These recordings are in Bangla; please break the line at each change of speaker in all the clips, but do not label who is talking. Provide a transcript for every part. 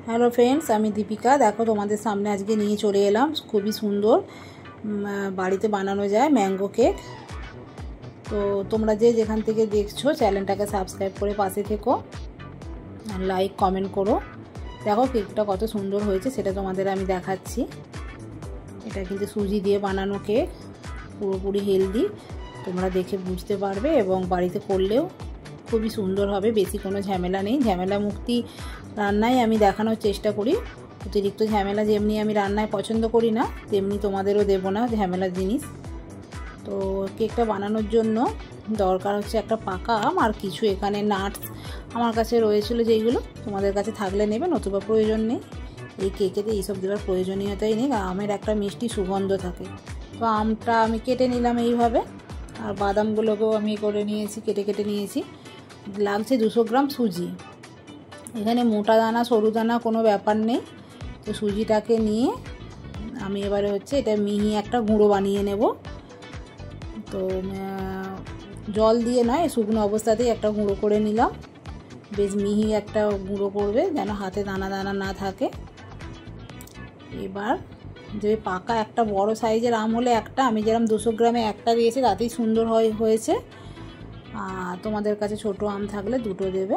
हेलो फ्रेंड्स, आमी दीपिका। देखो तुम्हारे सामने आज के निये चले एलाम खूबी सुंदर बाड़ीते बानानो जाए मैंगो केक। तो তোমরা যে যেখান থেকে দেখছো চ্যানেলটাকে সাবস্ক্রাইব করে পাশে থেকো, লাইক কমেন্ট করো। দেখো কেকটা কত সুন্দর হয়েছে সেটা তোমাদের আমি দেখাচ্ছি। এটা কিন্তু সুজি দিয়ে বানানো কেক, পুরোপুরি হেলদি। তোমরা দেখে বুঝতে পারবে এবং বাড়িতে করলেও খুবই সুন্দর হবে। বেশি কোনো ঝামেলা নেই। ঝামেলা মুক্তি রান্নায় আমি দেখানোর চেষ্টা করি। অতিরিক্ত ঝামেলা যেমনি আমি রান্নায় পছন্দ করি না, তেমনি তোমাদেরও দেবো না ঝামেলার জিনিস। তো কেকটা বানানোর জন্য দরকার হচ্ছে একটা পাকা আম আর কিছু এখানে নাটস আমার কাছে রয়েছিল, যেইগুলো তোমাদের কাছে থাকলে নেবে, নতুবা প্রয়োজন নেই। এই কেকেতে এইসব দেওয়ার প্রয়োজনীয়তাই নেই, আমের একটা মিষ্টি সুগন্ধ থাকে। তো আমটা আমি কেটে নিলাম এইভাবে, আর বাদামগুলোকেও আমি করে নিয়েছি, কেটে কেটে নিয়েছি। লাগছে 200 গ্রাম সুজি। এখানে মোটা দানা সরু দানা কোনো ব্যাপার নেই। তো সুজিটাকে নিয়ে আমি এবারে হচ্ছে এটা মিহি একটা গুঁড়ো বানিয়ে নেব। তো জল দিয়ে নয়, শুকনো অবস্থাতেই একটা গুঁড়ো করে নিলাম। বেশ মিহি একটা গুঁড়ো করবে, যেন হাতে দানা দানা না থাকে। এবার যে পাকা একটা বড় সাইজের আম হলে একটা, আমি যেরকম 200 গ্রামে একটা দিয়েছি তাতেই সুন্দর হয়েছে। তোমাদের কাছে ছোট আম থাকলে দুটো দেবে।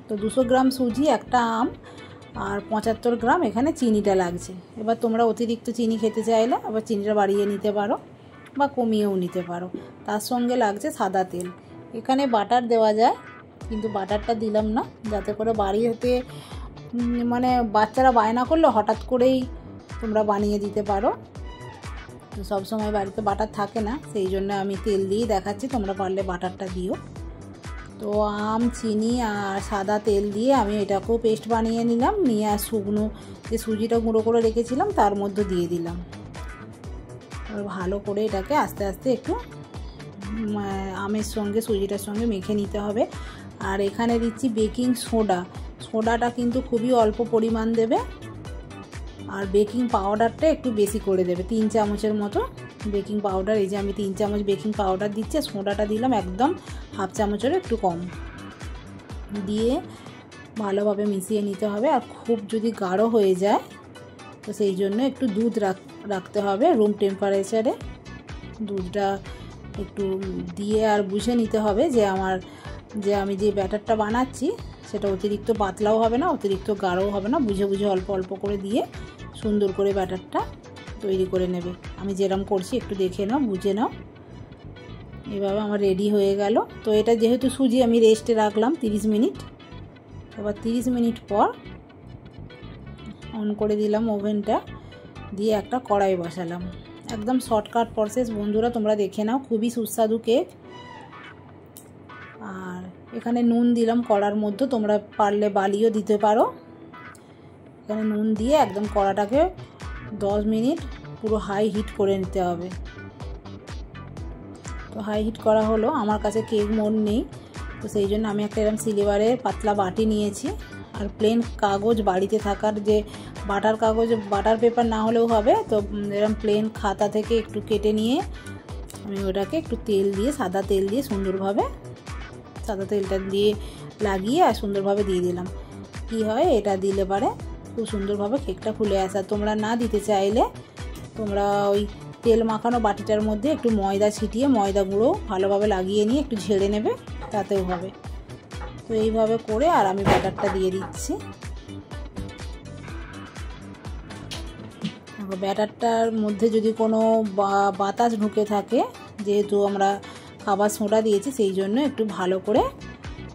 তো 200 গ্রাম সুজি, একটা আম আর 75 গ্রাম এখানে চিনিটা লাগছে। এবার তোমরা অতিরিক্ত চিনি খেতে চাইলে আবার চিনিটা বাড়িয়ে নিতে পারো বা কমিয়েও নিতে পারো। তার সঙ্গে লাগছে সাদা তেল। এখানে বাটার দেওয়া যায়, কিন্তু বাটারটা দিলাম না, যাতে করে বাড়িতে মানে বাচ্চারা বায়না করলে হঠাৎ করেই তোমরা বানিয়ে দিতে পারো। তো সবসময় বাড়িতে বাটার থাকে না, সেই জন্য আমি তেল দিয়েই দেখাচ্ছি, তোমরা পারলে বাটারটা দিও। তো আম, চিনি আর সাদা তেল দিয়ে আমি এটাকেও পেস্ট বানিয়ে নিলাম। নিয়ে আর শুকনো যে সুজিটা গুঁড়ো করে রেখেছিলাম তার মধ্যে দিয়ে দিলাম। এবার ভালো করে এটাকে আস্তে আস্তে একটু আমের সঙ্গে সুজিটার সঙ্গে মেখে নিতে হবে। আর এখানে দিচ্ছি বেকিং সোডা। সোডাটা কিন্তু খুবই অল্প পরিমাণ দেবে, আর বেকিং পাউডারটা একটু বেশি করে দেবে, 3 চামচের মতো বেকিং পাউডার। এই যে আমি 3 চামচ বেকিং পাউডার দিচ্ছি, সোডাটা দিলাম একদম হাফ চামচের একটু কম দিয়ে ভালোভাবে মিশিয়ে নিতে হবে। আর খুব যদি গাঢ় হয়ে যায় তো সেই জন্য একটু দুধ রাখতে হবে রুম টেম্পারেচারে। দুধটা একটু দিয়ে আর বুঝে নিতে হবে যে আমি যে ব্যাটারটা বানাচ্ছি সেটা অতিরিক্ত পাতলাও হবে না, অতিরিক্ত গাঢ়ও হবে না। বুঝে বুঝে অল্প অল্প করে দিয়ে সুন্দর করে ব্যাটারটা তৈরি করে নেবে। আমি যেরকম করছি একটু দেখে নাও, বুঝে নাও। এভাবে আমার রেডি হয়ে গেল। তো এটা যেহেতু সুজি আমি রেস্টে রাখলাম 30 মিনিট। এবার 30 মিনিট পর অন করে দিলাম ওভেনটা, দিয়ে একটা কড়াই বসালাম। একদম শর্টকাট প্রসেস বন্ধুরা, তোমরা দেখে নাও, খুবই সুস্বাদু কেক। আর এখানে নুন দিলাম কড়ার মধ্যে, তোমরা পারলে বালিও দিতে পারো। এখানে নুন দিয়ে একদম কড়াটাকে 10 মিনিট পুরো হাই হিট করে নিতে হবে। তো হাই হিট করা হলো। আমার কাছে কেক মোল্ড নেই, তো সেই জন্য আমি একটা এরকম সিলভারের পাতলা বাটি নিয়েছি। আর প্লেন কাগজ বাড়িতে থাকার, যে বাটার কাগজ, বাটার পেপার না হলেও হবে, তো এরকম প্লেন খাতা থেকে একটু কেটে নিয়ে আমি ওটাকে একটু তেল দিয়ে, সাদা তেল দিয়ে সুন্দরভাবে, সাদা তেলটা দিয়ে লাগিয়ে আর সুন্দরভাবে দিয়ে দিলাম। কি হয়, এটা দিলে পারে খুব সুন্দরভাবে কেকটা ফুলে আসে। তোমরা না দিতে চাইলে তোমরা ওই তেল মাখানো বাটিটার মধ্যে একটু ময়দা ছিটিয়ে ময়দা গুঁড়ো ভালোভাবে লাগিয়ে নিয়ে একটু ঝেড়ে নেবে, তাতেও হবে। তো এইভাবে করে আর আমি ব্যাটারটা দিয়ে দিচ্ছি। ব্যাটারটার মধ্যে যদি কোনো বাতাস ঢুকে থাকে, যেহেতু আমরা খাবার সোডা দিয়েছি, সেই জন্য একটু ভালো করে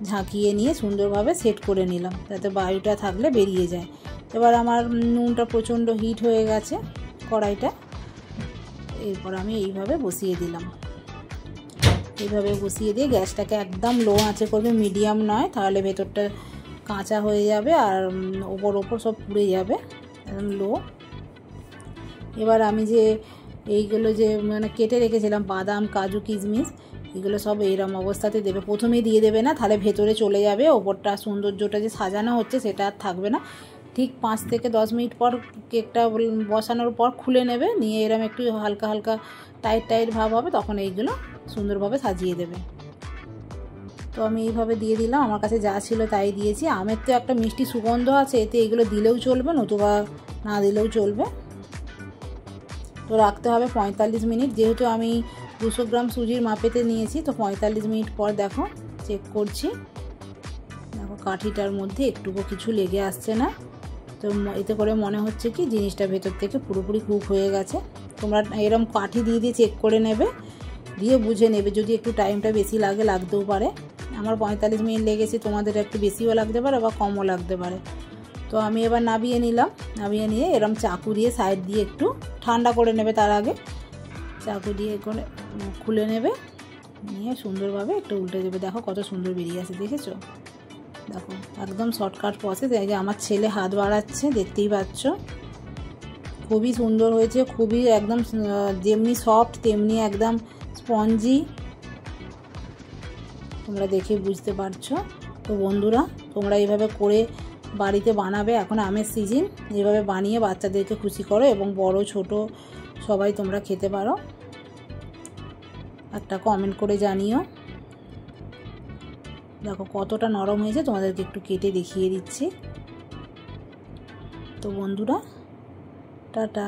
ঝাঁকিয়ে নিয়ে সুন্দরভাবে সেট করে নিলাম, যাতে বায়ুটা থাকলে বেরিয়ে যায়। এবার আমার নুনটা প্রচণ্ড হিট হয়ে গেছে কড়াইটা। এরপর আমি এইভাবে বসিয়ে দিলাম। এইভাবে বসিয়ে দিয়ে গ্যাসটাকে একদম লো আঁচে করবে, মিডিয়াম নয়, তাহলে ভেতরটা কাঁচা হয়ে যাবে আর ওপর সব পুড়ে যাবে। একদম লো। এবার আমি যে এইগুলো যে মানে কেটে রেখেছিলাম বাদাম, কাজু, কিশমিশ, এগুলো সব এইরকম অবস্থাতে দেবে। প্রথমেই দিয়ে দেবে না, তাহলে ভেতরে চলে যাবে, ওপরটা সৌন্দর্যটা যে সাজানো হচ্ছে সেটা আর থাকবে না। ঠিক 5 থেকে 10 মিনিট পর কেকটা বসানোর পর খুলে নেবে, নিয়ে এরকম একটু হালকা হালকা টাইট টাইট ভাব হবে, তখন এইগুলো সুন্দরভাবে সাজিয়ে দেবে। তো আমি এইভাবে দিয়ে দিলাম, আমার কাছে যা ছিল তাই দিয়েছি। আমের তো একটা মিষ্টি সুগন্ধ আছে, এতে এগুলো দিলেও চলবে, নতুবা না দিলেও চলবে। তো রাখতে হবে 45 মিনিট, যেহেতু আমি 200 গ্রাম সুজির মাপেতে নিয়েছি, তো 45 মিনিট পর দেখো চেক করছি। দেখো কাঠিটার মধ্যে একটুকু কিছু লেগে আসছে না, তো এতে করে মনে হচ্ছে কি জিনিসটা ভেতর থেকে পুরোপুরি কুক হয়ে গেছে। তোমরা এরকম কাঠি দিয়ে দিয়ে চেক করে নেবে, দিয়ে বুঝে নেবে, যদি একটু টাইমটা বেশি লাগতেও পারে। আমার 45 মিনিট লেগেছে, তোমাদের একটু বেশিও লাগতে পারে বা কমও লাগতে পারে। তো আমি এবার নামিয়ে নিলাম, নামিয়ে নিয়ে এরকম চাকু দিয়ে সাইড দিয়ে একটু ঠান্ডা করে নেবে, তার আগে চাকু দিয়ে করে খুলে নেবে, নিয়ে সুন্দরভাবে একটু উল্টে দেবে। দেখো কত সুন্দর বেরিয়ে আসে, দেখেছো? দেখো একদম শর্টকাট প্রসেস। এই যে আমার ছেলে হাত বাড়াচ্ছে, দেখতেই পাচ্ছ, খুবই সুন্দর হয়েছে, খুবই একদম যেমনি সফট তেমনি একদম স্পঞ্জি, তোমরা দেখে বুঝতে পারছো। তো বন্ধুরা, তোমরা এইভাবে করে বাড়িতে বানাবে, এখন আমের সিজন, এইভাবে বানিয়ে বাচ্চাদেরকে খুশি করো, এবং বড় ছোট সবাই তোমরা খেতে পারো। একটা কমেন্ট করে জানিও। দেখো কতটা নরম হয়েছে, তোমাদেরকে একটু কেটে দেখিয়ে দিচ্ছি। তো বন্ধুরা, টাটা।